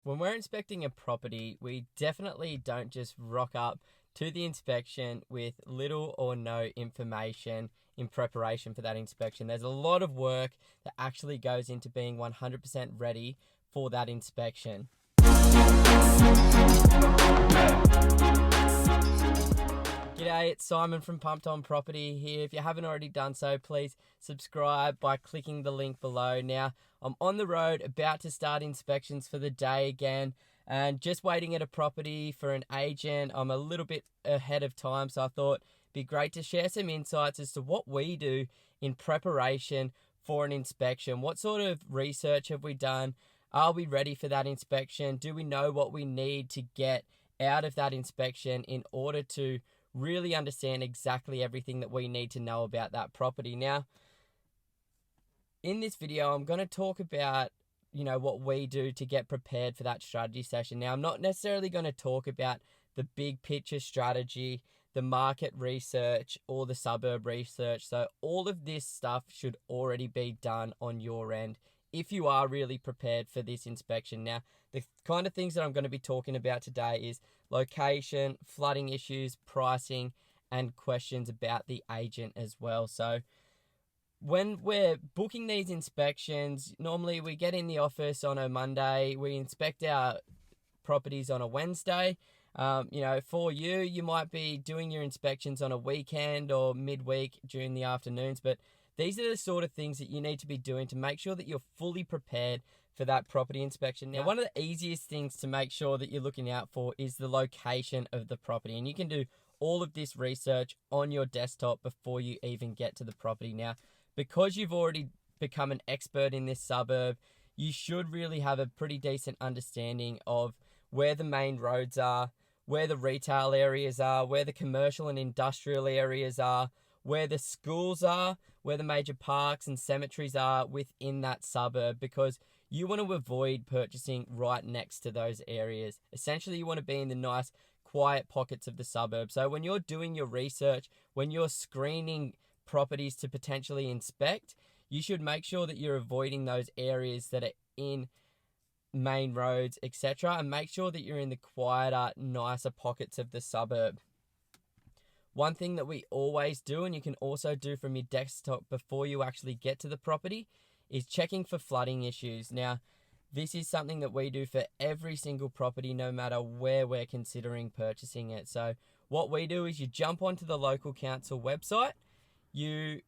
When we're inspecting a property, we definitely don't just rock up to the inspection with little or no information in preparation for that inspection. There's a lot of work that actually goes into being 100% ready for that inspection. G'day, it's Simon from Pumped On Property here. If you haven't already done so, please subscribe by clicking the link below. Now, I'm on the road about to start inspections for the day again and just waiting at a property for an agent. I'm a little bit ahead of time, so I thought it'd be great to share some insights as to what we do in preparation for an inspection. What sort of research have we done? Are we ready for that inspection? Do we know what we need to get out of that inspection in order to really understand exactly everything that we need to know about that property? Now, in this video, I'm going to talk about, what we do to get prepared for that strategy session. Now, I'm not necessarily going to talk about the big picture strategy, the market research, or the suburb research. So all of this stuff should already be done on your end if you are really prepared for this inspection. Now, the kind of things that I'm going to be talking about today is location, flooding issues, pricing, and questions about the agent as well. So when we're booking these inspections, normally we get in the office on a Monday, we inspect our properties on a Wednesday. For you might be doing your inspections on a weekend or midweek during the afternoons, but these are the sort of things that you need to be doing to make sure that you're fully prepared for that property inspection. Now, one of the easiest things to make sure that you're looking out for is the location of the property. And you can do all of this research on your desktop before you even get to the property. Now, because you've already become an expert in this suburb, you should really have a pretty decent understanding of where the main roads are, where the retail areas are, where the commercial and industrial areas are, where the schools are, where the major parks and cemeteries are within that suburb, because you want to avoid purchasing right next to those areas. Essentially, you want to be in the nice, quiet pockets of the suburb. So when you're doing your research, when you're screening properties to potentially inspect, you should make sure that you're avoiding those areas that are in main roads, etc., and make sure that you're in the quieter, nicer pockets of the suburb. One thing that we always do, and you can also do from your desktop before you actually get to the property, is checking for flooding issues. Now, this is something that we do for every single property, no matter where we're considering purchasing it. So what we do is you jump onto the local council website, you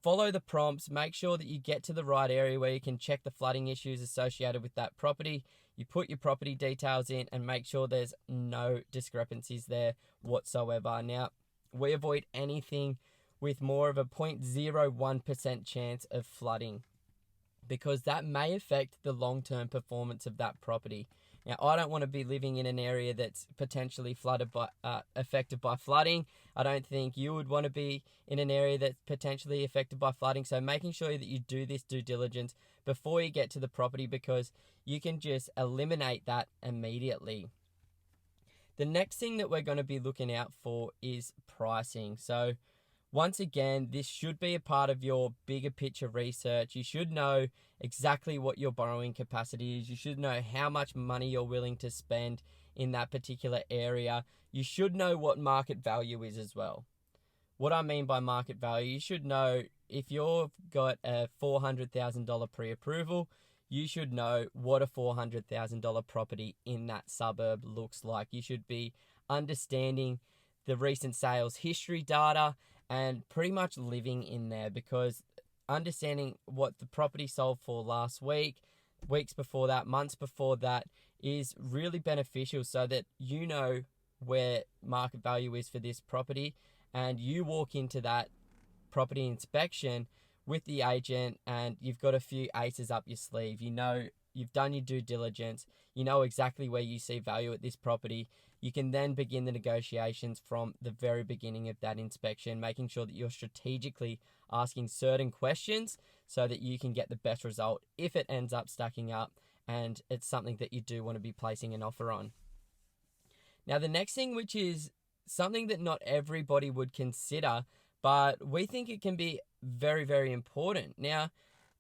follow the prompts, make sure that you get to the right area where you can check the flooding issues associated with that property. You put your property details in and make sure there's no discrepancies there whatsoever. Now, we avoid anything with more of a 0.01% chance of flooding, because that may affect the long-term performance of that property. Now, I don't want to be living in an area that's potentially affected by flooding. I don't think you would want to be in an area that's potentially affected by flooding. So making sure that you do this due diligence before you get to the property, because you can just eliminate that immediately. The next thing that we're going to be looking out for is pricing. So once again, this should be a part of your bigger picture research. You should know exactly what your borrowing capacity is. You should know how much money you're willing to spend in that particular area. You should know what market value is as well. What I mean by market value, you should know if you've got a $400,000 pre-approval, you should know what a $400,000 property in that suburb looks like. You should be understanding the recent sales history data and pretty much living in there, because understanding what the property sold for last week, weeks before that, months before that, is really beneficial so that you know where market value is for this property, and you walk into that property inspection with the agent and you've got a few aces up your sleeve. You know, you've done your due diligence, you know exactly where you see value at this property. You can then begin the negotiations from the very beginning of that inspection, making sure that you're strategically asking certain questions so that you can get the best result if it ends up stacking up and it's something that you do want to be placing an offer on. Now, the next thing, which is something that not everybody would consider, but we think it can be very, very important. Now,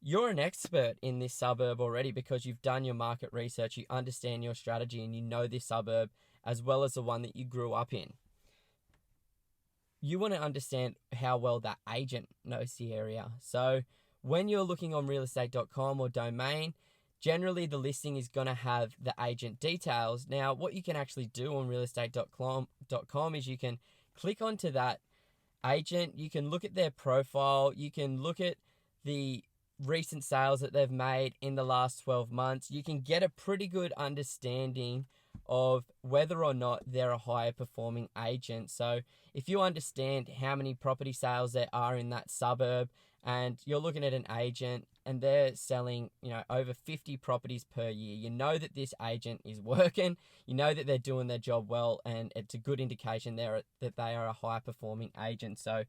you're an expert in this suburb already because you've done your market research, you understand your strategy, and you know this suburb as well as the one that you grew up in. You want to understand how well that agent knows the area. So when you're looking on realestate.com or domain, generally the listing is going to have the agent details. Now, what you can actually do on realestate.com is you can click onto that agent, you can look at their profile, you can look at the recent sales that they've made in the last 12 months. You can get a pretty good understanding of whether or not they're a higher performing agent. So if you understand how many property sales there are in that suburb and you're looking at an agent and they're selling, over 50 properties per year, you know that this agent is working, you know that they're doing their job well, and it's a good indication there that they are a high performing agent. So,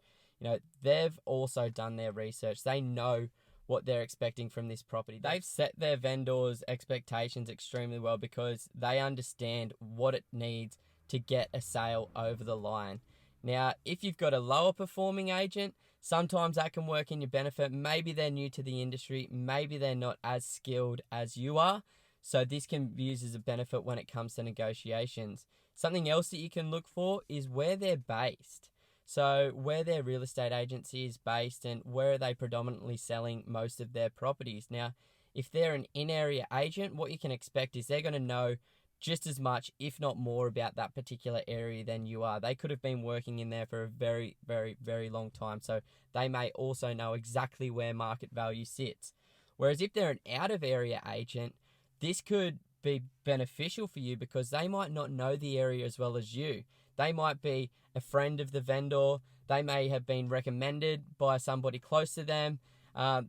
they've also done their research. They know what they're expecting from this property. They've set their vendors' expectations extremely well because they understand what it needs to get a sale over the line. Now, if you've got a lower performing agent, sometimes that can work in your benefit. Maybe they're new to the industry, maybe they're not as skilled as you are. So this can be used as a benefit when it comes to negotiations. Something else that you can look for is where they're based. So where their real estate agency is based and where are they predominantly selling most of their properties. Now, if they're an in-area agent, what you can expect is they're going to know just as much, if not more, about that particular area than you are. They could have been working in there for a very, very, very long time. So they may also know exactly where market value sits. Whereas if they're an out-of-area agent, this could be beneficial for you because they might not know the area as well as you. They might be a friend of the vendor. They may have been recommended by somebody close to them.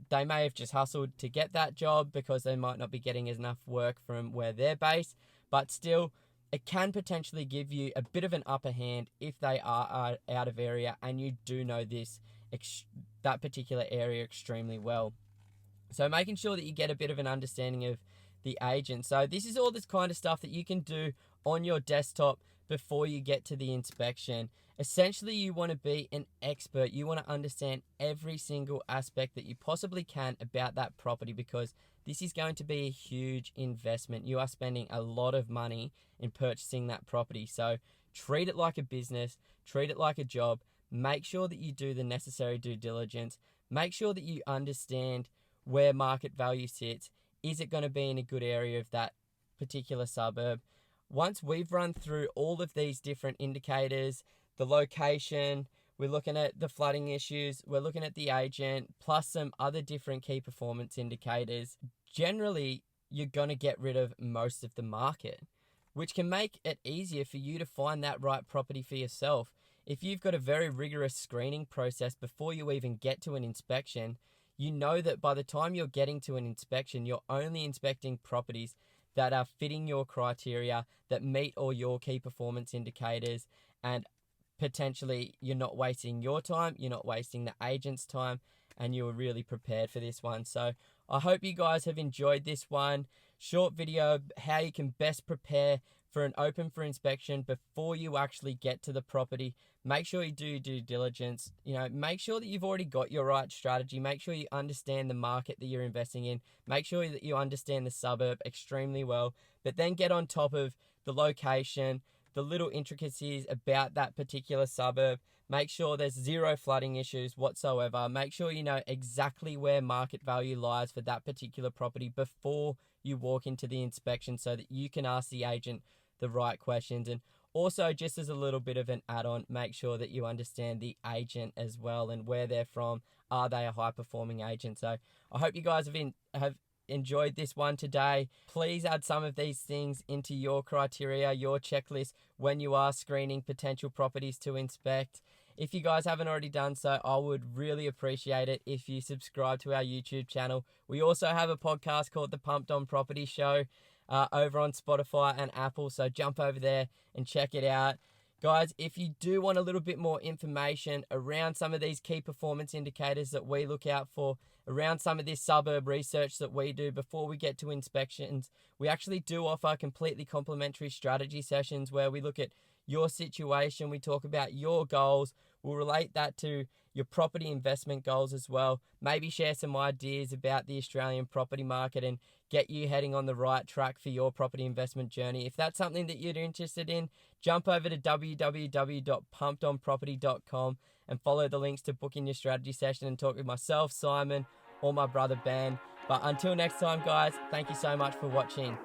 They may have just hustled to get that job because they might not be getting enough work from where they're based. But still, it can potentially give you a bit of an upper hand if they are out of area and you do know that particular area extremely well. So making sure that you get a bit of an understanding of the agent. So this is all this kind of stuff that you can do on your desktop before you get to the inspection. Essentially, you want to be an expert. You want to understand every single aspect that you possibly can about that property because this is going to be a huge investment. You are spending a lot of money in purchasing that property. So treat it like a business, treat it like a job. Make sure that you do the necessary due diligence. Make sure that you understand where market value sits. Is it going to be in a good area of that particular suburb? Once we've run through all of these different indicators, the location, we're looking at the flooding issues, we're looking at the agent, plus some other different key performance indicators, generally you're going to get rid of most of the market, which can make it easier for you to find that right property for yourself. If you've got a very rigorous screening process before you even get to an inspection, you know that by the time you're getting to an inspection, you're only inspecting properties that are fitting your criteria, that meet all your key performance indicators, and potentially you're not wasting your time, you're not wasting the agent's time, and you're really prepared for this one. So I hope you guys have enjoyed this one. Short video, how you can best prepare for an open for inspection before you actually get to the property. Make sure you do due diligence. Make sure that you've already got your right strategy. Make sure you understand the market that you're investing in. Make sure that you understand the suburb extremely well, but then get on top of the location, the little intricacies about that particular suburb. Make sure there's zero flooding issues whatsoever. Make sure you know exactly where market value lies for that particular property before you walk into the inspection so that you can ask the agent the right questions. And also, just as a little bit of an add-on, make sure that you understand the agent as well and where they're from. Are they a high-performing agent? So I hope you guys have enjoyed this one today. Please add some of these things into your criteria, your checklist when you are screening potential properties to inspect. If you guys haven't already done so, I would really appreciate it if you subscribe to our YouTube channel. We also have a podcast called The Pumped On Property Show over on Spotify and Apple, so jump over there and check it out. Guys, if you do want a little bit more information around some of these key performance indicators that we look out for, around some of this suburb research that we do before we get to inspections, We actually do offer completely complimentary strategy sessions where we look at your situation, we talk about your goals, we'll relate that to your property investment goals as well, maybe share some ideas about the Australian property market and get you heading on the right track for your property investment journey. If that's something that you're interested in, jump over to www.pumpedonproperty.com and follow the links to book in your strategy session and talk with myself, Simon, or my brother Ben. But until next time, guys, thank you so much for watching.